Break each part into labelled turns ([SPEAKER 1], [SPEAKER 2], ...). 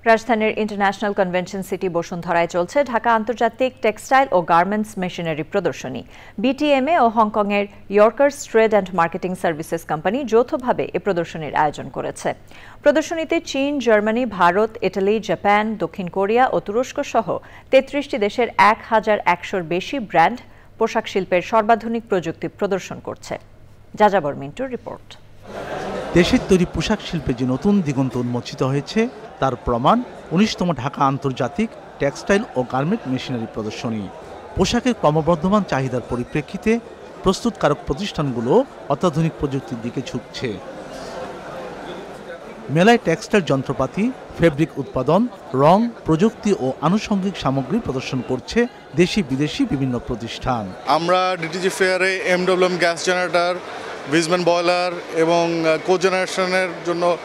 [SPEAKER 1] রাজধানীর international convention city বসুন্ধরায় চলছে ঢাকা আন্তর্জাতিক টেক্সটাইল ও গার্মেন্টস মেশিনারি প্রদর্শনী। বিটিএমএ ও হংকংয়ের Yorkers trade and marketing services company যৌথভাবে এ প্রদর্শনীর আয়োজন করেছে। প্রদর্শনীতে চীন, জার্মানি, ভারত, ইটালি, জাপান, দক্ষিণ কোরিয়া ও তুরস্ক সহ ৩৩টি দেশের ১,১০০-র বেশি ব্র্যান্ড পোশাক শিল্পের সর্বাধুনিক প্রযুক্তি প্রদর্শন করছে। যাযাবর মিন্টুর রিপোর্ট।
[SPEAKER 2] দেশের তৈরি পোশাক শিল্পে যে নতুন দিগন্ত উন্মোচিত হয়েছে তার প্রমাণ ১৯তম ঢাকা আন্তর্জাতিক টেক্সটাইল ও গার্মেন্ট মেশিনারি প্রদর্শনী। পোশাকের ক্রমবর্ধমান চাহিদার পরিপ্রেক্ষিতে প্রস্তুতকারক প্রতিষ্ঠানগুলো অত্যাধুনিক প্রযুক্তির দিকে ঝুঁকছে। মেলায় টেক্সটাইল যন্ত্রপাতি, ফেব্রিক উৎপাদন, রং, প্রযুক্তি ও আনুষঙ্গিক সামগ্রী প্রদর্শন করছে দেশি বিদেশি বিভিন্ন প্রতিষ্ঠান।
[SPEAKER 3] আমরা ডিটিজি ফেয়ারে এমডব্লিউএম গ্যাস জেনারেটর, ভিজম্যান বয়লার এবং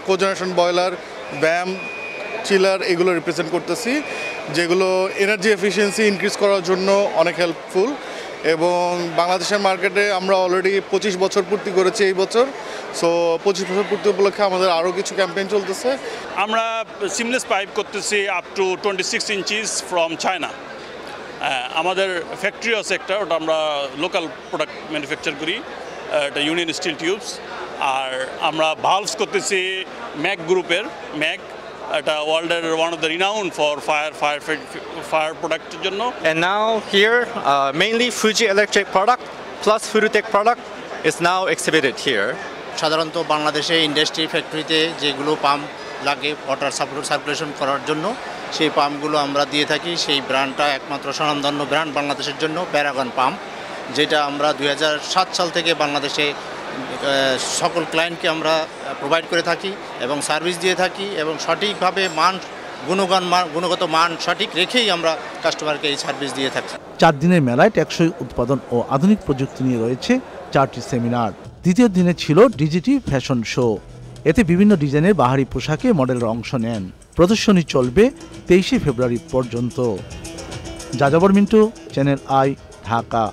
[SPEAKER 3] কোজেনারেশন বয়লার, ব্যাম চিলার এগুলো রিপ্রেজেন্ট করতেছি, যেগুলো এনার্জি এফিসিয়েন্সি ইনক্রিজ করার জন্য অনেক হেল্পফুল। এবং বাংলাদেশের মার্কেটে আমরা অলরেডি 25 বছর পূর্তি করেছি এই বছর। সো 25 বছর পূর্তি উপলক্ষে আমাদের আরও কিছু ক্যাম্পেইন চলতেছে।
[SPEAKER 4] আমরা সিমলেস পাইপ করতেছি up to 26 inches from China. আমাদের ফ্যাক্টরি আছে একটা, ওটা আমরা লোকাল প্রোডাক্ট ম্যানুফ্যাকচার করি, এটা ইউনিয়ন স্টিল টিউবস। আর আমরা ভালভস করতেছি ম্যাক গ্রুপের। ম্যাক এটা ওয়ার্ল্ডের one of the renowned for fire প্রোডাক্টের জন্য।
[SPEAKER 5] And now here mainly Fuji Electric product plus Furutech product is now exhibited here.
[SPEAKER 6] সাধারণত বাংলাদেশে ইন্ডাস্ট্রি ফ্যাক্টরিতে যেগুলো পাম্প লাগে ওয়াটার সার্কুলেশন করার জন্য, সেই পাম্পগুলো আমরা দিয়ে থাকি। সেই ব্র্যান্ডটা একমাত্র স্বনামধন্য ব্র্যান্ড বাংলাদেশের জন্য প্যারাগন পাম্প, যেটা আমরা 2007 সাল থেকে বাংলাদেশে সকল ক্লায়েন্টকে আমরা প্রোভাইড করে থাকি এবং সার্ভিস দিয়ে থাকি, এবং সঠিকভাবে গুণগত মান সঠিক রেখেই আমরা কাস্টমারকে এই সার্ভিস দিয়ে থাকি।
[SPEAKER 2] 4 দিনের মেলায় টেকসই উৎপাদন ও আধুনিক প্রযুক্তি নিয়ে রয়েছে 4টি সেমিনার। দ্বিতীয় দিনে ছিল ডিজিটি ফ্যাশন শো। এতে বিভিন্ন ডিজাইনের বাহারি পোশাকে মডেলরা অংশ নেন। প্রদর্শনী চলবে 23শে ফেব্রুয়ারি পর্যন্ত। যাযাবর মিন্টু, চ্যানেল আই, ঢাকা।